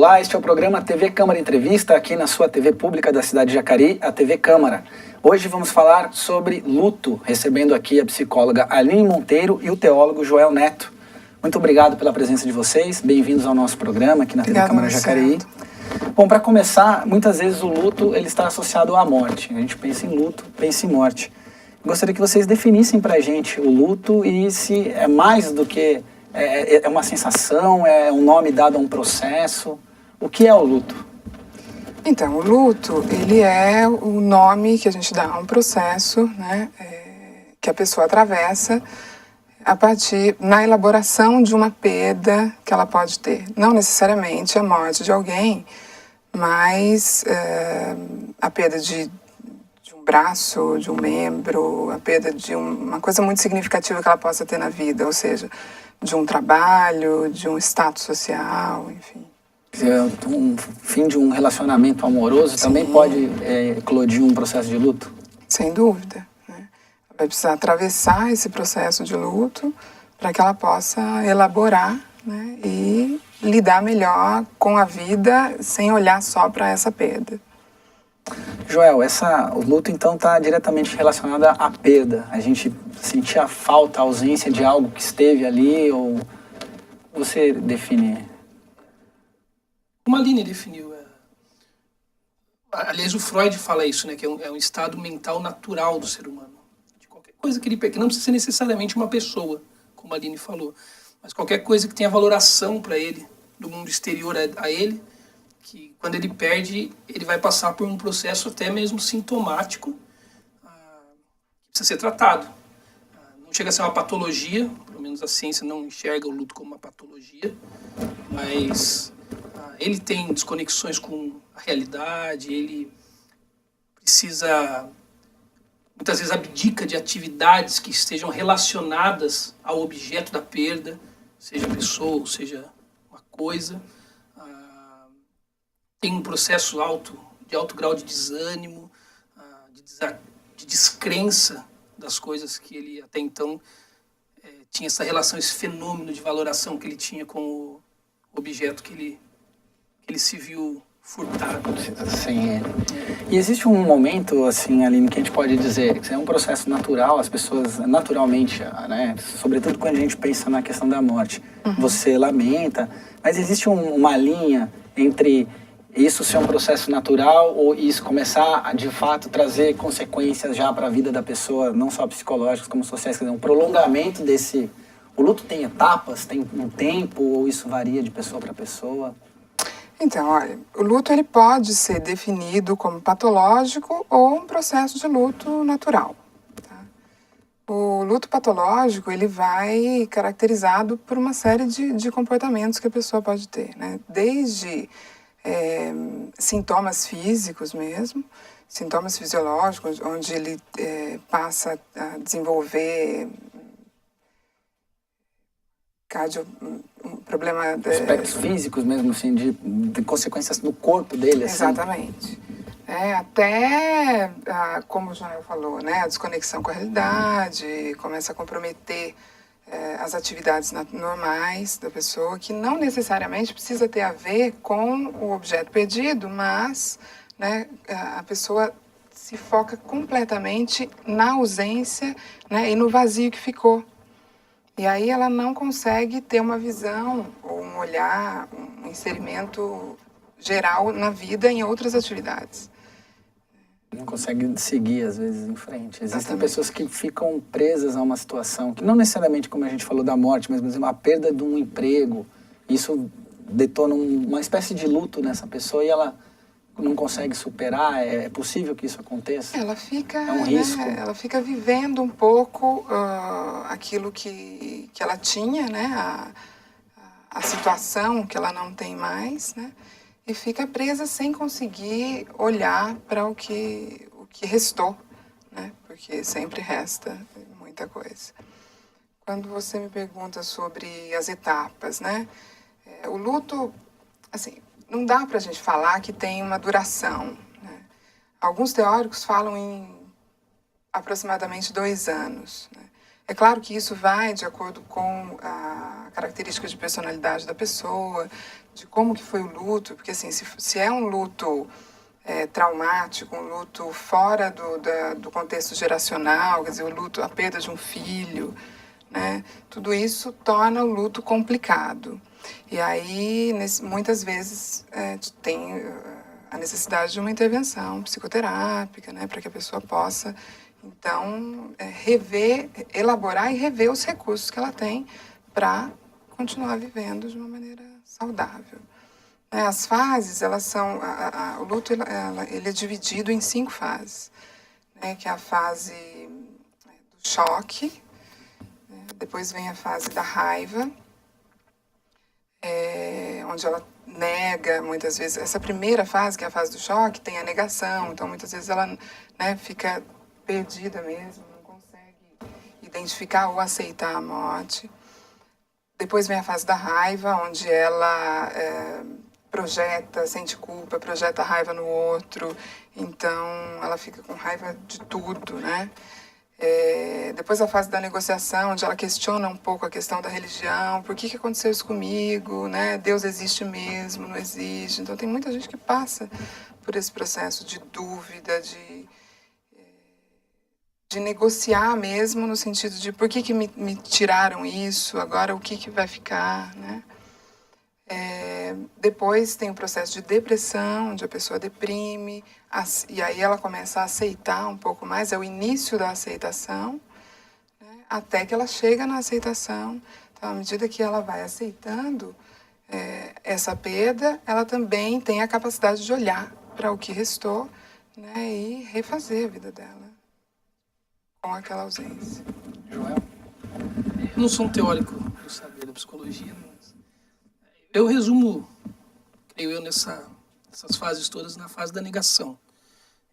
Olá, este é o programa TV Câmara Entrevista, aqui na sua TV pública da cidade de Jacareí, a TV Câmara. Hoje vamos falar sobre luto, recebendo aqui a psicóloga Aline Monteiro e o teólogo Joel Neto. Muito obrigado pela presença de vocês, bem-vindos ao nosso programa aqui na TV Câmara Jacareí. Bom, para começar, muitas vezes o luto ele está associado à morte. A gente pensa em luto, pensa em morte. Gostaria que vocês definissem para a gente o luto e se é mais do que é uma sensação, é um nome dado a um processo. O que é o luto? Então, o luto, ele é o nome que a gente dá a um processo, né, que a pessoa atravessa a partir, na elaboração de uma perda que ela pode ter. Não necessariamente a morte de alguém, mas a perda de um braço, de um membro, a perda de uma coisa muito significativa que ela possa ter na vida, ou seja, de um trabalho, de um status social, enfim. Um fim de um relacionamento amoroso Sim. Também pode eclodir um processo de luto? Sem dúvida, né? Vai precisar atravessar esse processo de luto para que ela possa elaborar, né, e lidar melhor com a vida sem olhar só para essa perda. Joel, o luto então está diretamente relacionado à perda. A gente sentir a falta, a ausência de algo que esteve ali, ou você define? Como a Aline definiu, aliás, o Freud fala isso, né, que é um estado mental natural do ser humano. De qualquer coisa que ele perde, que não precisa ser necessariamente uma pessoa, como a Aline falou, mas qualquer coisa que tenha valoração para ele, do mundo exterior a ele, que quando ele perde, ele vai passar por um processo até mesmo sintomático, que precisa ser tratado. Não chega a ser uma patologia, pelo menos a ciência não enxerga o luto como uma patologia, mas ele tem desconexões com a realidade, ele precisa, muitas vezes abdica de atividades que estejam relacionadas ao objeto da perda, seja pessoa ou seja uma coisa. Tem um processo de alto grau de desânimo, de descrença das coisas que ele até então tinha essa relação, esse fenômeno de valoração que ele tinha com o objeto que ele se viu furtado. Sim. E existe um momento, assim, Aline, que a gente pode dizer que é um processo natural, as pessoas naturalmente, né, sobretudo quando a gente pensa na questão da morte, você lamenta, mas existe uma linha entre isso ser um processo natural ou isso começar a, de fato, trazer consequências já para a vida da pessoa, não só psicológicas como sociais, quer dizer, um prolongamento desse... O luto tem etapas, tem um tempo, ou isso varia de pessoa para pessoa? Então, olha, o luto ele pode ser definido como patológico ou um processo de luto natural. Tá? O luto patológico ele vai caracterizado por uma série de comportamentos que a pessoa pode ter, né? Desde sintomas físicos mesmo, sintomas fisiológicos, onde ele passa a desenvolver problema... Aspectos físicos mesmo, assim, de consequências no corpo dele, assim. Exatamente. Até, como o Joel falou, né, a desconexão com a realidade, começa a comprometer as atividades normais da pessoa, que não necessariamente precisa ter a ver com o objeto perdido, mas, né, a pessoa se foca completamente na ausência, né, e no vazio que ficou. E aí ela não consegue ter uma visão, ou um olhar, um inserimento geral na vida em outras atividades. Não consegue seguir, às vezes, em frente. Existem Exatamente. pessoas que ficam presas a uma situação, que não necessariamente, como a gente falou, da morte, mas mesmo a perda de um emprego. Isso detona uma espécie de luto nessa pessoa e ela não consegue superar. É possível que isso aconteça? Ela fica, é um risco. Né, ela fica vivendo um pouco aquilo que ela tinha, né, a situação que ela não tem mais, né, e fica presa sem conseguir olhar para o que restou, né, porque sempre resta muita coisa. Quando você me pergunta sobre as etapas, né, o luto, assim, não dá para a gente falar que tem uma duração, né? Alguns teóricos falam em aproximadamente 2 anos, né? É claro que isso vai de acordo com a característica de personalidade da pessoa, de como que foi o luto, porque assim, se é um luto traumático, um luto fora do contexto geracional, quer dizer, o luto, a perda de um filho, né? Tudo isso torna o luto complicado. E aí, muitas vezes, tem a necessidade de uma intervenção psicoterápica, né? Para que a pessoa possa, então, elaborar e rever os recursos que ela tem para continuar vivendo de uma maneira saudável. As fases, elas são... o luto ele é dividido em 5 fases, né? Que é a fase do choque, depois vem a fase da raiva, onde ela nega, muitas vezes. Essa primeira fase, que é a fase do choque, tem a negação. Então, muitas vezes, ela fica perdida mesmo, não consegue identificar ou aceitar a morte. Depois vem a fase da raiva, onde ela sente culpa, projeta raiva no outro. Então, ela fica com raiva de tudo, né? Depois a fase da negociação, onde ela questiona um pouco a questão da religião, por que aconteceu isso comigo, né? Deus existe mesmo, não existe. Então tem muita gente que passa por esse processo de dúvida, de negociar mesmo, no sentido de por que me tiraram isso, agora o que vai ficar, né? Depois tem o processo de depressão, onde a pessoa deprime, e aí ela começa a aceitar um pouco mais, é o início da aceitação, né, até que ela chega na aceitação. Então, à medida que ela vai aceitando essa perda, ela também tem a capacidade de olhar para o que restou, né, e refazer a vida dela com aquela ausência. Joel? Eu não sou um teórico do saber da psicologia, mas eu resumo, creio eu, nessas fases todas, na fase da negação.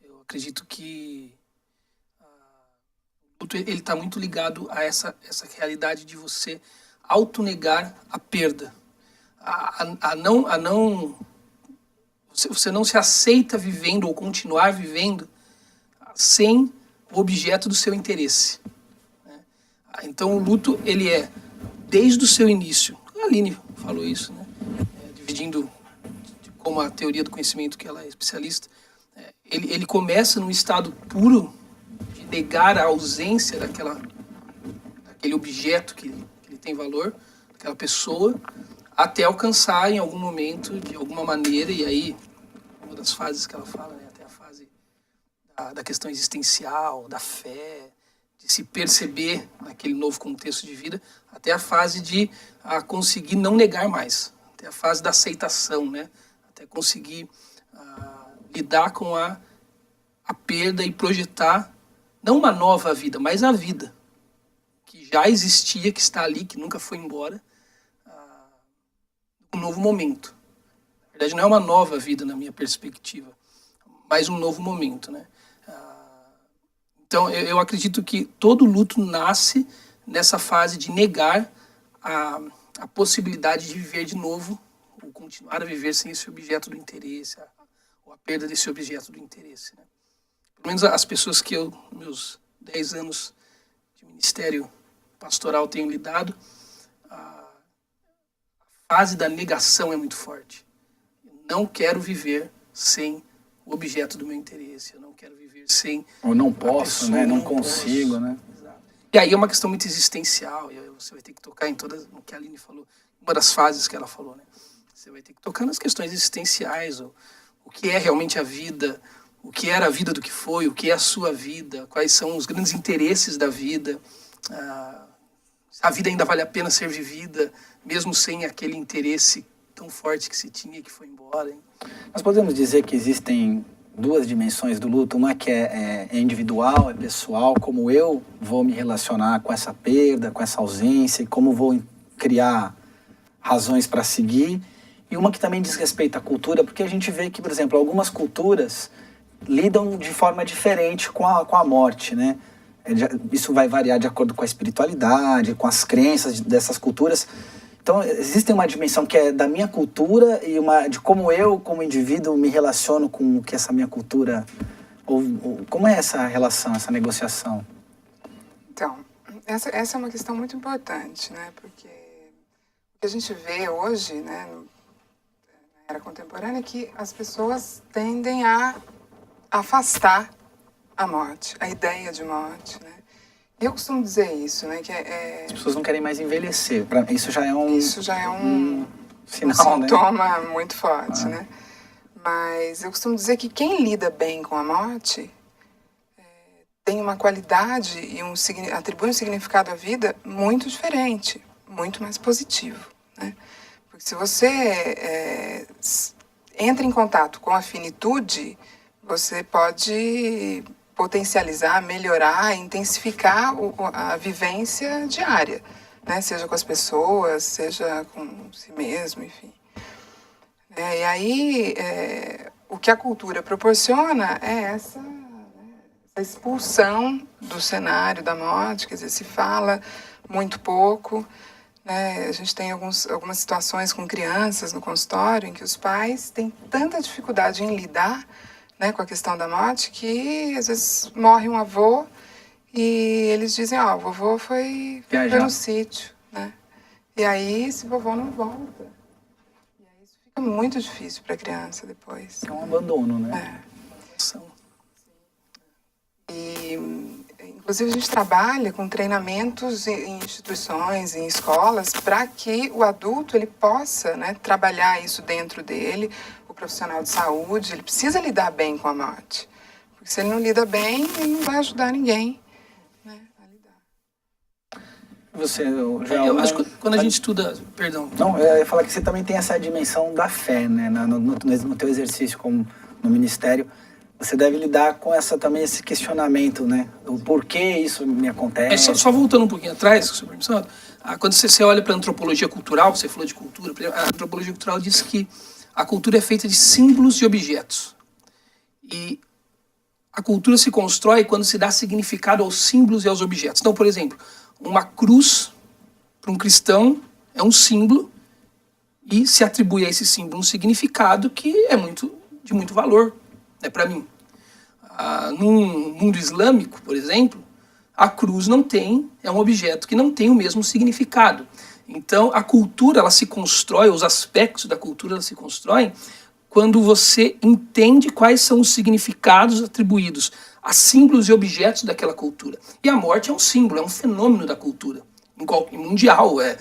Eu acredito que o luto está muito ligado a essa realidade de você autonegar a perda. Você não se aceita vivendo ou continuar vivendo sem o objeto do seu interesse. Então o luto, ele é, desde o seu início, a Aline falou isso, né? Dividindo como a teoria do conhecimento, que ela é especialista, ele começa num estado puro de negar a ausência daquele objeto que ele tem valor, daquela pessoa, até alcançar em algum momento, de alguma maneira, e aí, uma das fases que ela fala, né, até a fase da questão existencial, da fé, de se perceber naquele novo contexto de vida, até a fase de conseguir não negar mais, até a fase da aceitação, né, até conseguir lidar com a perda e projetar, não uma nova vida, mas a vida que já existia, que está ali, que nunca foi embora, um novo momento. Na verdade, não é uma nova vida na minha perspectiva, mas um novo momento, né? Então, eu acredito que todo luto nasce nessa fase de negar a possibilidade de viver de novo, ou continuar a viver sem esse objeto do interesse, ou a perda desse objeto do interesse, né? Pelo menos as pessoas que eu, nos meus 10 anos de ministério pastoral, tenho lidado, a fase da negação é muito forte. Eu não quero viver sem o objeto do meu interesse, eu não quero viver sem... Ou não posso, pessoa, né? Não consigo, posso. né? Exato. E aí é uma questão muito existencial, e você vai ter que tocar em todas, o que a Aline falou, uma das fases que ela falou, né? Você vai ter que tocar nas questões existenciais, o que é realmente a vida, o que era a vida do que foi, o que é a sua vida, quais são os grandes interesses da vida, a vida ainda vale a pena ser vivida, mesmo sem aquele interesse tão forte que se tinha, que foi embora, hein? Nós podemos dizer que existem 2 dimensões do luto, uma que é individual, é pessoal, como eu vou me relacionar com essa perda, com essa ausência, e como vou criar razões para seguir, e uma que também diz respeito à cultura, porque a gente vê que, por exemplo, algumas culturas lidam de forma diferente com a morte, né? Isso vai variar de acordo com a espiritualidade, com as crenças dessas culturas. Então, existe uma dimensão que é da minha cultura e uma de como eu, como indivíduo, me relaciono com o que essa minha cultura... Ou como é essa relação, essa negociação? Então, Essa é uma questão muito importante, né? Porque o que a gente vê hoje, né, na era contemporânea, é que as pessoas tendem a afastar a morte, a ideia de morte, né? E eu costumo dizer isso, né? Que As pessoas não querem mais envelhecer. Isso já é um sinal, né? sintoma muito forte, né? Mas eu costumo dizer que quem lida bem com a morte tem uma qualidade e atribui um significado à vida muito diferente, muito mais positivo, né? Porque se você entra em contato com a finitude, você pode potencializar, melhorar, intensificar a vivência diária, né? Seja com as pessoas, seja com si mesmo, enfim. E aí, o que a cultura proporciona é essa expulsão do cenário da morte, quer dizer, se fala muito pouco, né? A gente tem algumas situações com crianças no consultório em que os pais têm tanta dificuldade em lidar, né, com a questão da morte, que às vezes morre um avô e eles dizem, o vovô foi no sítio, né? E aí esse vovô não volta. E aí isso fica muito difícil para a criança depois. É um abandono, né? E, inclusive, a gente trabalha com treinamentos em instituições, em escolas, para que o adulto ele possa, né, trabalhar isso dentro dele. O profissional de saúde, ele precisa lidar bem com a morte. Porque se ele não lida bem, ele não vai ajudar ninguém, né, a lidar. Você, eu acho que quando a gente estuda... Perdão. Não, eu ia falar que você também tem essa dimensão da fé, né? No teu exercício como no ministério. Você deve lidar com também esse questionamento, né? O porquê isso me acontece. Só voltando um pouquinho atrás, se eu permissão, quando você olha para a antropologia cultural, você falou de cultura, a antropologia cultural diz que a cultura é feita de símbolos e objetos. E a cultura se constrói quando se dá significado aos símbolos e aos objetos. Então, por exemplo, uma cruz, para um cristão, é um símbolo e se atribui a esse símbolo um significado que é de muito valor, né, para mim. No mundo islâmico, por exemplo, a cruz é um objeto que não tem o mesmo significado. Então, a cultura, ela se constrói, os aspectos da cultura, ela se constroem quando você entende quais são os significados atribuídos a símbolos e objetos daquela cultura. E a morte é um símbolo, é um fenômeno da cultura. Mundial, é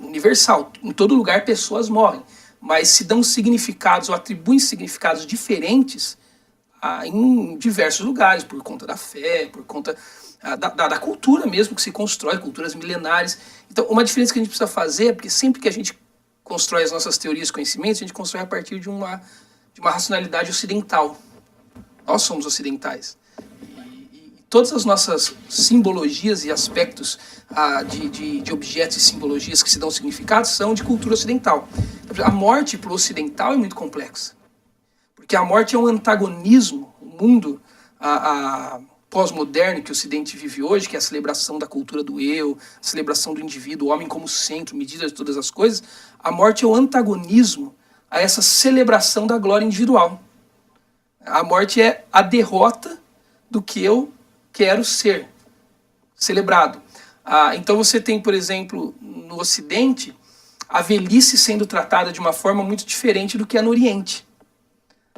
universal. Em todo lugar, pessoas morrem. Mas se dão significados ou atribuem significados diferentes em diversos lugares, por conta da fé, por conta da cultura mesmo que se constrói, culturas milenares. Então, uma diferença que a gente precisa fazer é porque sempre que a gente constrói as nossas teorias e conhecimentos, a gente constrói a partir de uma racionalidade ocidental. Nós somos ocidentais. E todas as nossas simbologias e aspectos de objetos e simbologias que se dão significado são de cultura ocidental. A morte para o ocidental é muito complexa. Porque a morte é um antagonismo, o mundo pós-moderno que o Ocidente vive hoje, que é a celebração da cultura do eu, a celebração do indivíduo, o homem como centro, medida de todas as coisas. A morte é o antagonismo a essa celebração da glória individual. A morte é a derrota do que eu quero ser celebrado. Então você tem, por exemplo, no Ocidente, a velhice sendo tratada de uma forma muito diferente do que é no Oriente.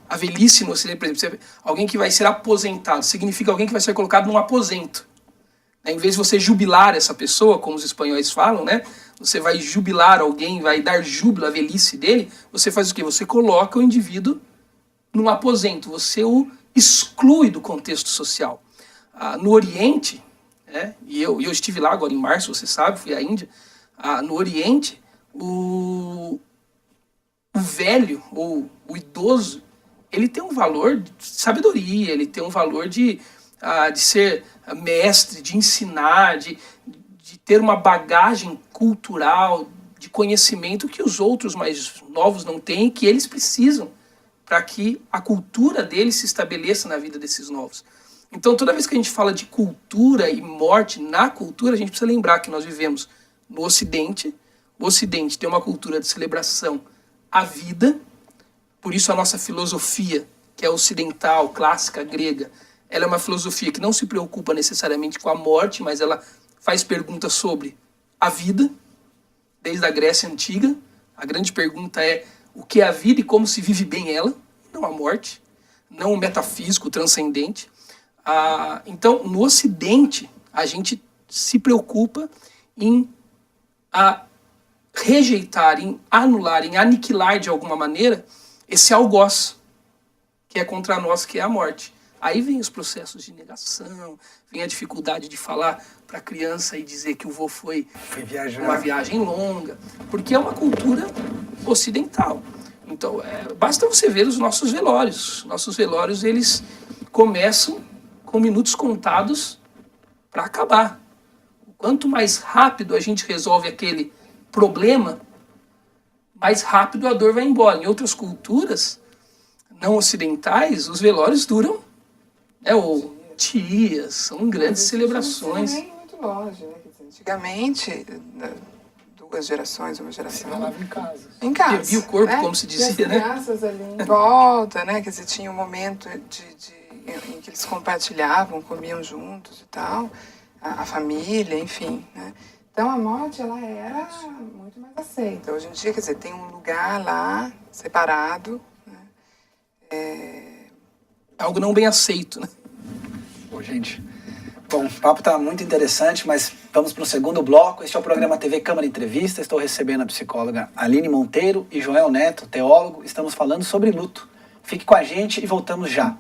A velhice no Ocidente, por exemplo, alguém que vai ser aposentado, significa alguém que vai ser colocado num aposento. Em vez de você jubilar essa pessoa, como os espanhóis falam, né? Você vai jubilar alguém, vai dar júbilo à velhice dele, você faz o quê? Você coloca o indivíduo num aposento, você o exclui do contexto social. No Oriente, e eu estive lá agora em março, você sabe, fui à Índia, no Oriente, o velho ou o idoso, ele tem um valor de sabedoria, ele tem um valor de ser mestre, de ensinar, de ter uma bagagem cultural, de conhecimento que os outros mais novos não têm, que eles precisam para que a cultura deles se estabeleça na vida desses novos. Então, toda vez que a gente fala de cultura e morte na cultura, a gente precisa lembrar que nós vivemos no Ocidente. O Ocidente tem uma cultura de celebração à vida. Por isso a nossa filosofia, que é ocidental, clássica, grega, ela é uma filosofia que não se preocupa necessariamente com a morte, mas ela faz perguntas sobre a vida, desde a Grécia Antiga. A grande pergunta é o que é a vida e como se vive bem ela, não a morte, não o metafísico, o transcendente. Então, no Ocidente, a gente se preocupa em rejeitar, em anular, em aniquilar de alguma maneira esse algoz que é contra nós, que é a morte. Aí vem os processos de negação, vem a dificuldade de falar para a criança e dizer que o vô foi uma viagem longa, porque é uma cultura ocidental. Então, basta você ver os nossos velórios. Nossos velórios, eles começam com minutos contados para acabar. Quanto mais rápido a gente resolve aquele problema, mais rápido a dor vai embora. Em outras culturas não ocidentais, os velórios duram ou dias, são grandes celebrações. Não é nem muito longe, né? Antigamente, 2 gerações, uma geração. Falava em casa. Em casa. Bebia o corpo, né? como se dizia, e as né? crianças ali em volta, né? Quer dizer, tinha um momento em que eles compartilhavam, comiam juntos e tal, a família, enfim, né? Então a morte, ela era muito mais aceita. Hoje em dia, quer dizer, tem um lugar lá, separado, Algo não bem aceito, né? Pô, gente. Bom, o papo está muito interessante, mas vamos para o segundo bloco. Este é o programa TV Câmara Entrevista. Estou recebendo a psicóloga Aline Monteiro e Joel Neto, teólogo. Estamos falando sobre luto. Fique com a gente e voltamos já.